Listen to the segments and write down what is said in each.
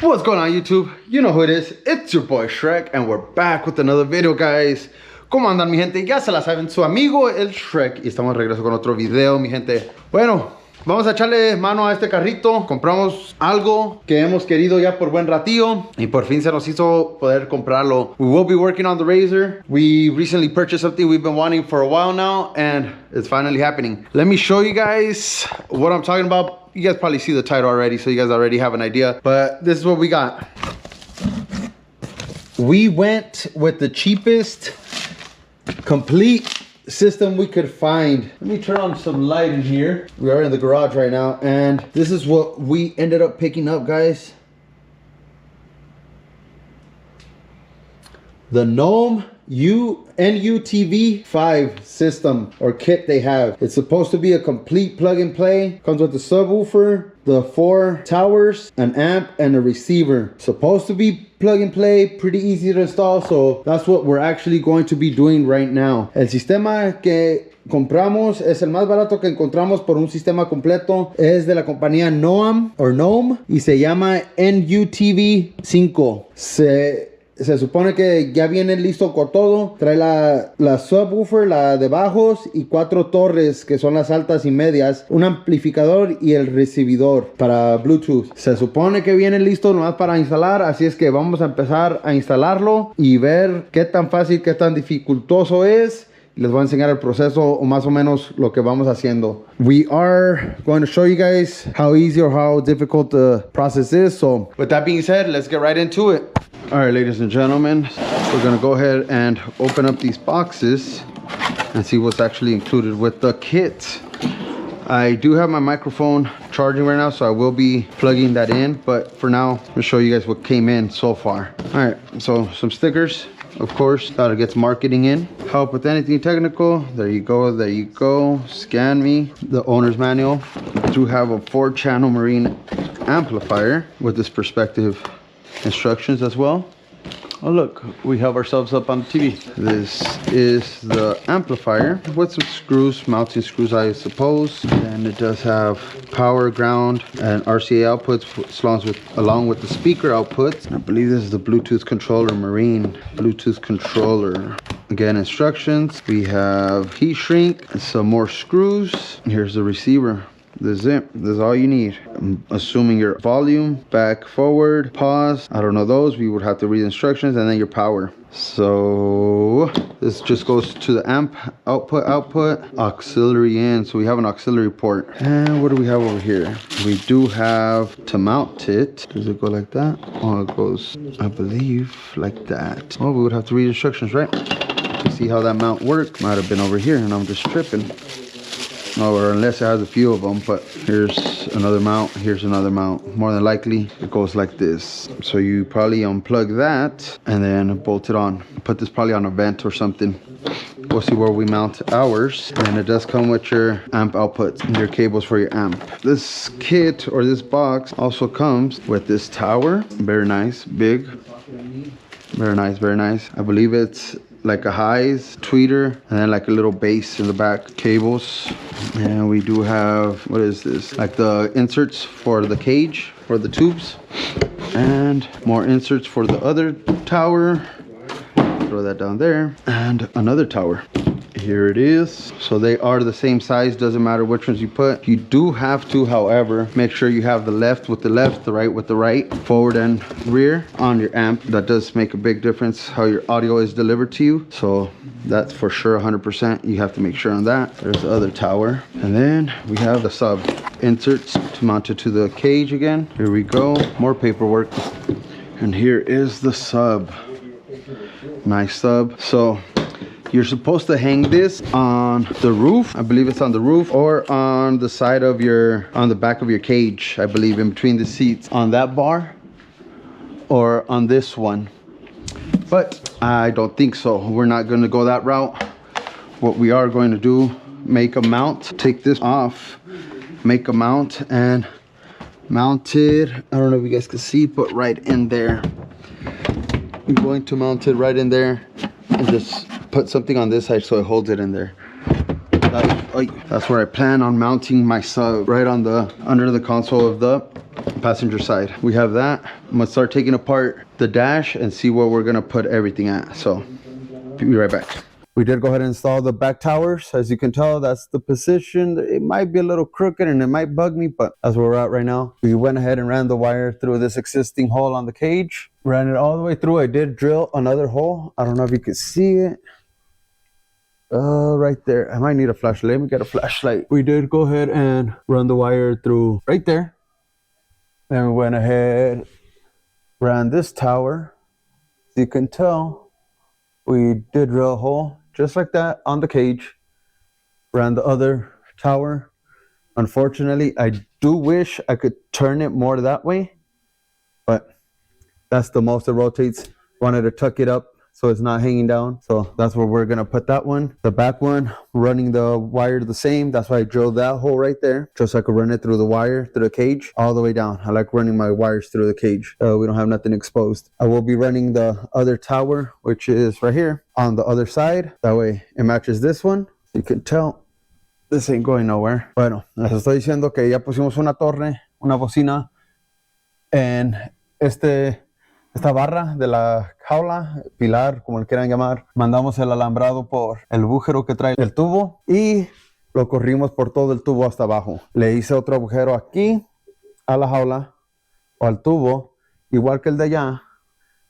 What's going on, YouTube? You know who it is. It's your boy Shrek, and we're back with another video, guys. ¿Cómo andan, mi gente? Ya se la saben, su amigo el Shrek, y estamos de regreso con otro video, mi gente. Bueno, vamos a echarle mano a este carrito. Compramos algo que hemos querido ya por buen ratillo, y por fin se nos hizo poder comprarlo. We will be working on the Razor. We recently purchased something we've been wanting for a while now, and it's finally happening. Let me show you guys what I'm talking about. You guys probably see the title already, so you guys already have an idea, but this is what we got. We went with the cheapest complete system we could find. Let me turn on some light in here. We are in the garage right now, and this is what we ended up picking up, guys. The NOAM NUTV5 system or kit they have. It's supposed to be a complete plug and play. Comes with the subwoofer, the 4 towers, an amp, and a receiver. Supposed to be plug and play, pretty easy to install, so that's what we're actually going to be doing right now. El sistema que compramos es el más barato que encontramos por un sistema completo. Es de la compañía NOAM y se llama NUTV5. Se supone que ya viene listo con todo. Trae la subwoofer, la de bajos, y 4 torres que son las altas y medias, un amplificador y el recibidor para Bluetooth. Se supone que viene listo nomás para instalar, así es que vamos a empezar a instalarlo y ver qué tan fácil, qué tan dificultoso es. Les voy a enseñar el proceso o más o menos lo que vamos haciendo. We are going to show you guys how easy or how difficult the process is. So with that being said, let's get right into it. All right, ladies and gentlemen, we're gonna go ahead and open up these boxes and see what's actually included with the kit. I do have my microphone charging right now, so I will be plugging that in, but for now, I'll show you guys what came in so far. All right, so some stickers, of course, gotta get some marketing in. Help with anything technical, there you go, there you go. Scan me, the owner's manual. I do have a 4-channel marine amplifier with this perspective instructions as well. Oh look, we have ourselves up on the TV. This is the amplifier with some screws, mounting screws I suppose. And it does have power, ground, and RCA outputs along with the speaker outputs. I believe this is the Bluetooth controller, marine Bluetooth controller. Again, instructions. We have heat shrink and some more screws. Here's the receiver. This is it. This is all you need. I'm assuming your volume, back, forward, pause. I don't know those. We would have to read instructions, and then your power. So this just goes to the amp output, auxiliary in. So we have an auxiliary port. And what do we have over here? We do have to mount it. Does it go like that? Oh, it goes, I believe, like that. Oh, we would have to read instructions, right? To see how that mount works. Might have been over here, and I'm just tripping. Or unless it has a few of them, but here's another mount, here's another mount. More than likely it goes like this. So you probably unplug that and then bolt it on. Put this probably on a vent or something. We'll see where we mount ours. And it does come with your amp outputs and your cables for your amp. This kit or this box also comes with this tower. Very nice, big. Very nice, very nice. I believe it's like a highs, tweeter, and then like a little base in the back, cables. And we do have, what is this? Like the inserts for the cage, for the tubes. And more inserts for the other tower. Throw that down there. And another tower. Here it is. So they are the same size, doesn't matter which ones you put. You do have to, however, make sure you have the left with the left, the right with the right, forward and rear on your amp. That does make a big difference how your audio is delivered to you. So that's for sure 100%. You have to make sure on that. There's the other tower. And then we have the sub inserts to mount it to the cage again. Here we go, more paperwork. And here is the sub. Nice sub. So you're supposed to hang this on the roof. I believe it's on the roof, or on the side of on the back of your cage. I believe in between the seats on that bar or on this one. But I don't think so. We're not going to go that route. What we are going to do, make a mount, take this off, make a mount and mount it. I don't know if you guys can see, but right in there. I'm going to mount it right in there and just put something on this side so it holds it in there. That's where I plan on mounting my sub, right on the under the console of the passenger side. We have that. I'm gonna start taking apart the dash and see where we're gonna put everything at. So be right back. We did go ahead and install the back towers. As you can tell, that's the position. It might be a little crooked and it might bug me, but that's where we're at right now. We went ahead and ran the wire through this existing hole on the cage. Ran it all the way through. I did drill another hole. I don't know if you can see it. Right there. I might need a flashlight. Let me get a flashlight. We did go ahead and run the wire through right there. Then we went ahead, ran this tower. As you can tell, we did drill a hole just like that on the cage. Ran the other tower. Unfortunately, I do wish I could turn it more that way, but that's the most it rotates. Wanted to tuck it up so it's not hanging down. So that's where we're gonna put that one. The back one, running the wire the same. That's why I drilled that hole right there, just so I could run it through the wire, through the cage, all the way down. I like running my wires through the cage. We don't have nothing exposed. I will be running the other tower, which is right here on the other side. That way it matches this one. You can tell this ain't going nowhere. Bueno, les estoy diciendo que ya pusimos una torre, una bocina en esta barra de la jaula, pilar, como le quieran llamar. Mandamos el alambrado por el agujero que trae el tubo y lo corrimos por todo el tubo hasta abajo. Le hice otro agujero aquí a la jaula o al tubo, igual que el de allá,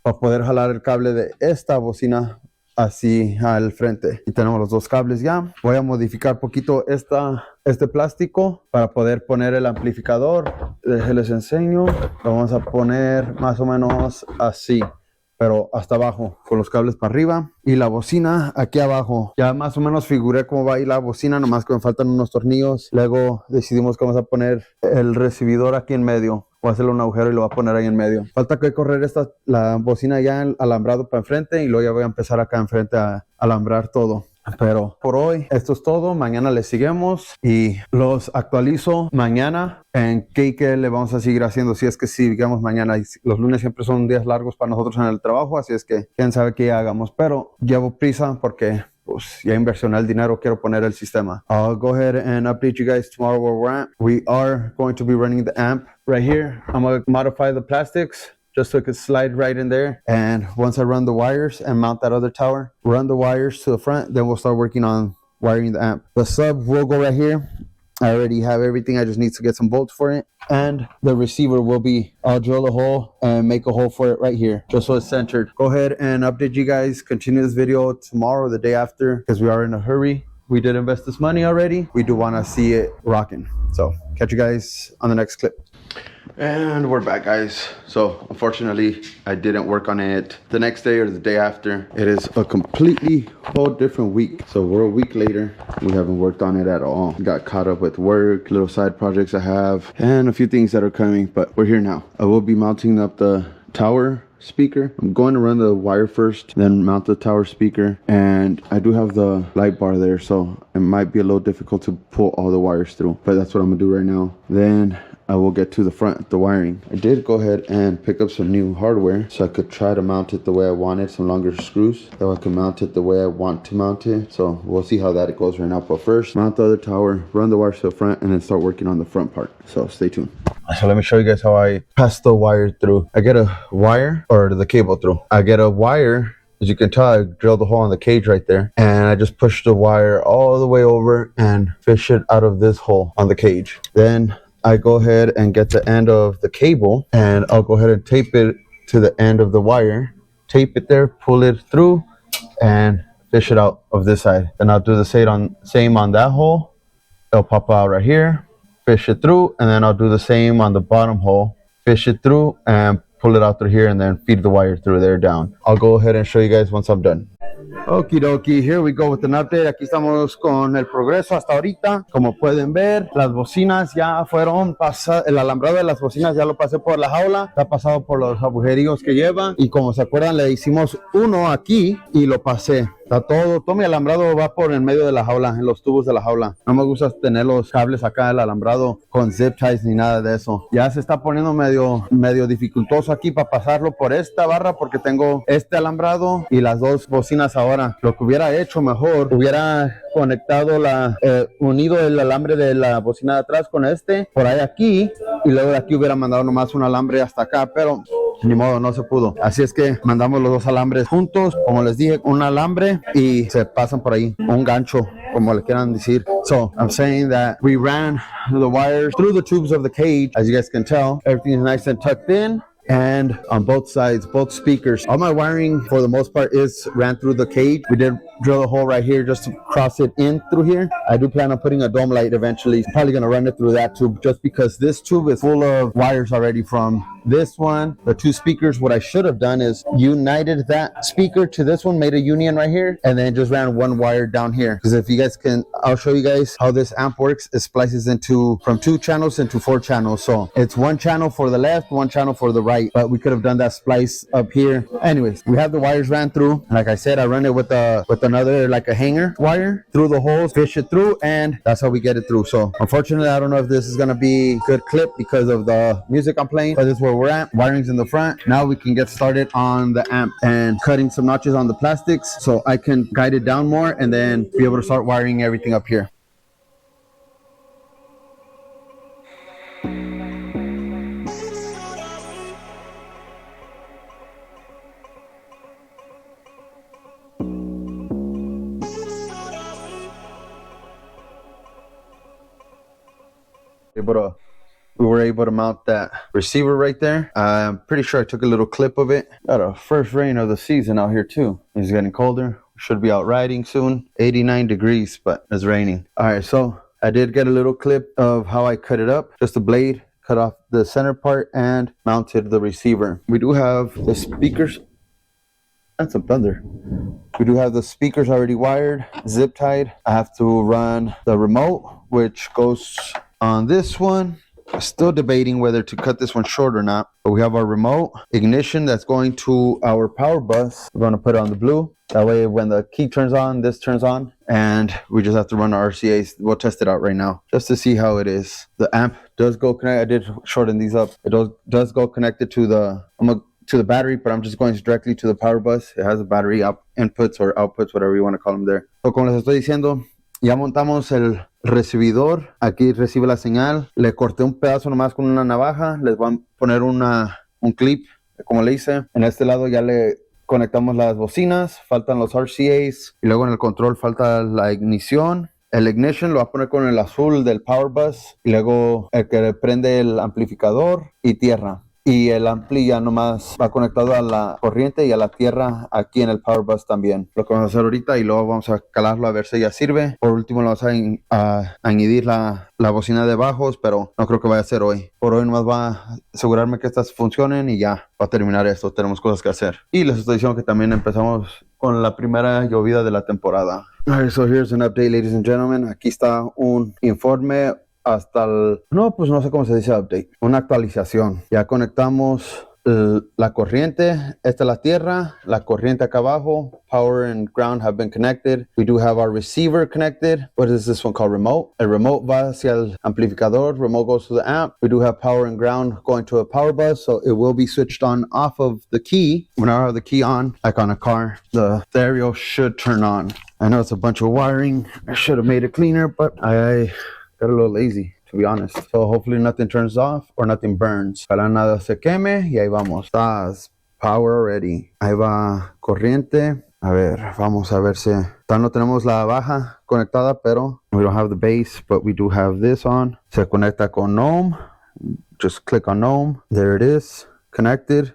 para poder jalar el cable de esta bocina así al frente. Y tenemos los dos cables ya. Voy a modificar poquito este plástico para poder poner el amplificador. Les enseño. Lo vamos a poner más o menos así, pero hasta abajo, con los cables para arriba. Y la bocina aquí abajo. Ya más o menos figuré cómo va a ir la bocina, nomás que me faltan unos tornillos. Luego decidimos que vamos a poner el recibidor aquí en medio. Voy a hacerle un agujero y lo voy a poner ahí en medio. Falta que correr la bocina ya alambrado para enfrente y luego ya voy a empezar acá enfrente a alambrar todo. Pero por hoy esto es todo. Mañana le seguimos y los actualizo mañana en qué le vamos a seguir haciendo. Si es que sigamos mañana. Los lunes siempre son días largos para nosotros en el trabajo, así es que quién sabe qué hagamos. Pero llevo prisa porque pues ya inversioné el dinero, quiero poner el sistema. I'll go ahead and update you guys tomorrow where we're at. We are going to be running the amp right here. I'm going to modify the plastics just so it could slide right in there. And once I run the wires and mount that other tower, run the wires to the front, then we'll start working on wiring the amp. The sub will go right here. I already have everything. I just need to get some bolts for it. And the receiver will be, I'll drill a hole and make a hole for it right here, just so it's centered. Go ahead and update you guys. Continue this video tomorrow, the day after, because we are in a hurry. We did invest this money already. We do want to see it rocking. So catch you guys on the next clip. And we're back, guys. So unfortunately I didn't work on it the next day or the day after. It is a completely whole different week. So we're a week later. We haven't worked on it at all. Got caught up with work, little side projects I have, and a few things that are coming, but we're here now. I will be mounting up the tower speaker. I'm going to run the wire first, then mount the tower speaker, and I do have the light bar there, so it might be a little difficult to pull all the wires through, but that's what I'm gonna do right now. Then I will get to the front, the wiring. I did go ahead and pick up some new hardware so I could try to mount it the way I wanted, some longer screws, so I can mount it the way I want to mount it. So we'll see how that goes right now. But first, mount the other tower, run the wires to the front, and then start working on the front part. So stay tuned. So let me show you guys how I pass the wire through. I get a wire, or the cable through. I get a wire. As you can tell, I drilled a hole in the cage right there, and I just push the wire all the way over and fish it out of this hole on the cage. Then I go ahead and get the end of the cable, and I'll go ahead and tape it to the end of the wire. Tape it there, pull it through, and fish it out of this side. Then I'll do the same on that hole. It'll pop out right here, fish it through, and then I'll do the same on the bottom hole. Fish it through and pull it out through here, and then feed the wire through there down. I'll go ahead and show you guys once I'm done. Okie dokie, here we go with an update. Aquí estamos con el progreso hasta ahorita. Como pueden ver, las bocinas ya fueron pasadas. El alambrado de las bocinas ya lo pasé por la jaula. Está pasado por los agujerillos que lleva. Y como se acuerdan, le hicimos uno aquí y lo pasé. Está todo mi alambrado va por en medio de la jaula, en los tubos de la jaula. No me gusta tener los cables acá, el alambrado con zip ties ni nada de eso. Ya se está poniendo medio dificultoso aquí para pasarlo por esta barra, porque tengo este alambrado y las dos bocinas bocinas ahora. Lo que hubiera hecho mejor, hubiera conectado unido el alambre de la bocina de atrás con por ahí aquí, y luego de aquí hubiera mandado nomás un alambre hasta acá, pero ni modo, no se pudo. Así es que mandamos los dos alambres juntos, como les dije, un alambre y se pasan por ahí, un gancho, como le quieran decir. So I'm saying that we ran the wires through the tubes of the cage. As you guys can tell, everything is nice and tucked in. And on both sides, both speakers. All my wiring, for the most part, is ran through the cage. We did drill a hole right here just to cross it in through here. I do plan on putting a dome light eventually. Probably going to run it through that tube just because this tube is full of wires already from this one. The two speakers, what I should have done is united that speaker to this one, made a union right here, and then just ran one wire down here. Because if you guys can, I'll show you guys how this amp works. It splices from 2 channels into 4 channels. So it's 1 channel for the left, 1 channel for the right, but we could have done that splice up here. Anyways, we have the wires ran through. Like I said, I run it with another, like a hanger wire through the holes, fish it through, and that's how we get it through. So unfortunately, I don't know if this is gonna be a good clip because of the music I'm playing, but this is where we're at. Wiring's in the front. Now we can get started on the amp and cutting some notches on the plastics so I can guide it down more and then be able to start wiring everything up here. We were able to mount that receiver right there. I'm pretty sure I took a little clip of it. Got a first rain of the season out here too. It's getting colder. Should be out riding soon. 89 degrees, but it's raining. All right, so I did get a little clip of how I cut it up. Just a blade, cut off the center part and mounted the receiver. We do have the speakers. That's some thunder. We do have the speakers already wired, zip tied. I have to run the remote, which goes on this one. Still debating whether to cut this one short or not, but we have our remote ignition that's going to our power bus. We're going to put it on the blue. That way when the key turns on, this turns on, and we just have to run our RCAs. We'll test it out right now just to see how it is. The amp does go connect. I did shorten these up. It does go connected to the battery, but I'm just going directly to the power bus. It has a battery inputs or outputs, whatever you want to call them there. So como les estoy diciendo, ya montamos el recibidor. Aquí recibe la señal. Le corté un pedazo nomás con una navaja. Les voy a poner un clip, como le hice. En este lado ya le conectamos las bocinas. Faltan los RCAs. Y luego en el control falta la ignición. El ignition lo voy a poner con el azul del power bus. Y luego el que prende el amplificador y tierra. Y el ampli ya nomás va conectado a la corriente y a la tierra aquí en el power bus también. Lo que vamos a hacer ahorita y luego vamos a calarlo a ver si ya sirve. Por último vamos a añadir la bocina de bajos, pero no creo que vaya a ser hoy. Por hoy nomás va a asegurarme que estas funcionen y ya va a terminar esto. Tenemos cosas que hacer. Y les estoy diciendo que también empezamos con la primera llovida de la temporada. Alright, so here's an update, ladies and gentlemen. Aquí está un informe hasta no sé cómo se dice update, una actualización. Ya conectamos la corriente, esta es la tierra, la corriente acá abajo, power and ground have been connected. We do have our receiver connected. What is this one called? Remote. El remote va hacia el amplificador, remote goes to the amp. We do have power and ground going to a power bus, so it will be switched on off of the key. Whenever I have the key on, like on a car, the stereo should turn on. I know it's a bunch of wiring. I should have made it cleaner, but I got a little lazy, to be honest. So hopefully nothing turns off or nothing burns. Ojalá nada se queme y ahí vamos. Estás power already. Ahí va corriente. A ver, vamos a ver si... No tenemos la baja conectada, pero we don't have the base, but we do have this on. Se conecta con NOAM. Just click on NOAM. There it is. Connected.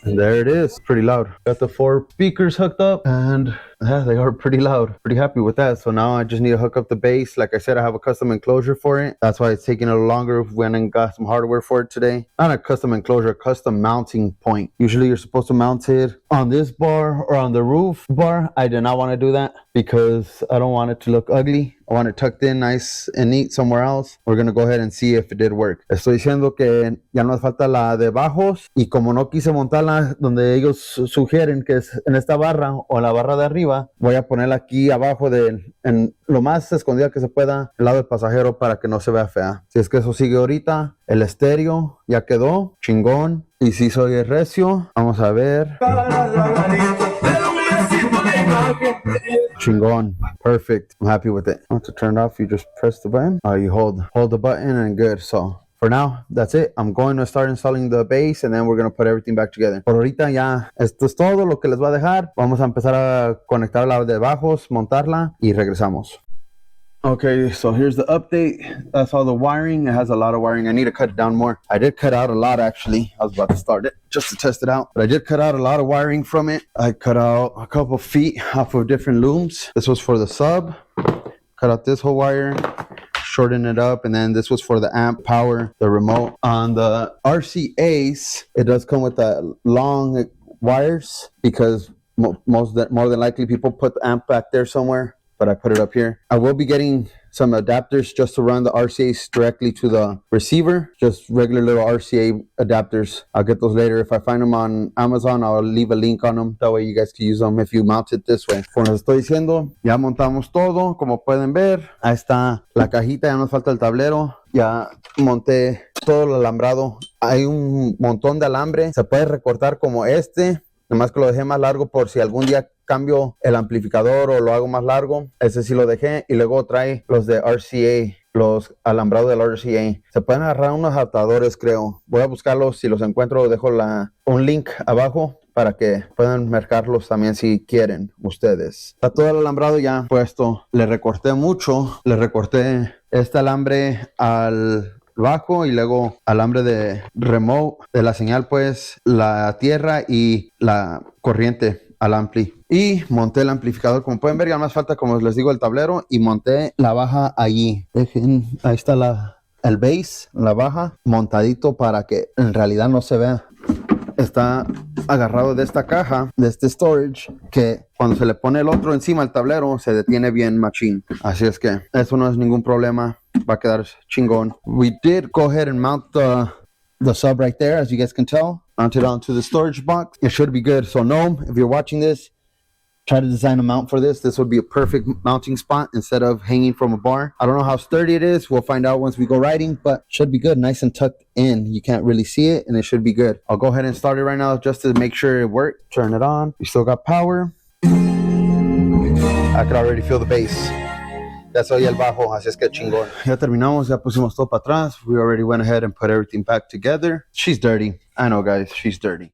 And there it is. Pretty loud. Got the 4 speakers hooked up and yeah, they are pretty loud. Pretty happy with that. So now I just need to hook up the bass. Like I said, I have a custom enclosure for it. That's why it's taking a little longer. Went and got some hardware for it today. Not a custom enclosure, a custom mounting point. Usually you're supposed to mount it on this bar or on the roof bar. I did not want to do that because I don't want it to look ugly. I want it tucked in nice and neat somewhere else. We're going to go ahead and see if it did work. Estoy diciendo que ya nos falta la de bajos y como no quise montarla donde ellos sugieren que es en esta barra o la barra de arriba, voy a ponerla aquí abajo en lo más escondida que se pueda, al lado del pasajero para que no se vea fea. Si es que eso sigue ahorita, el estéreo ya quedó chingón. Y si soy recio, vamos a ver. Chingón. Perfect. I'm happy with it. To turn it off, you just press the button. You hold the button and good. So for now, that's it. I'm going to start installing the base and then we're going to put everything back together. Por ahorita ya, esto es todo lo que les voy a dejar. Vamos a empezar a conectar la de bajos, montarla y regresamos. Okay, so here's the update. That's all the wiring. It has a lot of wiring. I need to cut it down more. I did cut out a lot, actually. I was about to start it just to test it out. But I did cut out a lot of wiring from it. I cut out a couple feet off of different looms. This was for the sub. Cut out this whole wire, shorten it up, and then this was for the amp, power, the remote. On the RCAs, it does come with the long wires because more than likely people put the amp back there somewhere. But I put it up here. I will be getting some adapters just to run the RCAs directly to the receiver. Just regular little RCA adapters. I'll get those later. If I find them on Amazon, I'll leave a link on them. That way you guys can use them if you mount it this way. Como les estoy diciendo, ya montamos todo. Como pueden ver, ahí está la cajita. Ya nos falta el tablero. Ya monté todo el alambrado. Hay un montón de alambre. Se puede recortar como este. Nomás que lo dejé más largo por si algún día cambio el amplificador o lo hago más largo. Ese sí lo dejé. Y luego trae los de RCA, los alambrados del RCA. Se pueden agarrar unos adaptadores, creo. Voy a buscarlos. Si los encuentro, dejo un link abajo para que puedan marcarlos también si quieren ustedes. Está todo el alambrado ya puesto. Le recorté mucho. Le recorté este alambre al bajo y luego alambre de remote de la señal, pues la tierra y la corriente al ampli. Y monté el amplificador, como pueden ver. Ya más falta, como les digo, el tablero, y monté la baja allí. Ahí está el base, la baja montadito para que en realidad no se vea. Está agarrado de esta caja, de este storage, que cuando se le pone el otro encima al tablero se detiene bien machín. Así es que eso no es ningún problema. Va a quedar chingón. We did go ahead and mount the sub right there, as you guys can tell. Mount it onto the storage box. It should be good. So NOAM, if you're watching this, try to design a mount for this. This would be a perfect mounting spot instead of hanging from a bar. I don't know how sturdy it is. We'll find out once we go riding, but should be good. Nice and tucked in. You can't really see it, and it should be good. I'll go ahead and start it right now just to make sure it works. Turn it on. We still got power. I can already feel the bass. Ya soy el bajo, así es que chingón. Ya terminamos, ya pusimos todo para atrás. We already went ahead and put everything back together. She's dirty. I know, guys, she's dirty.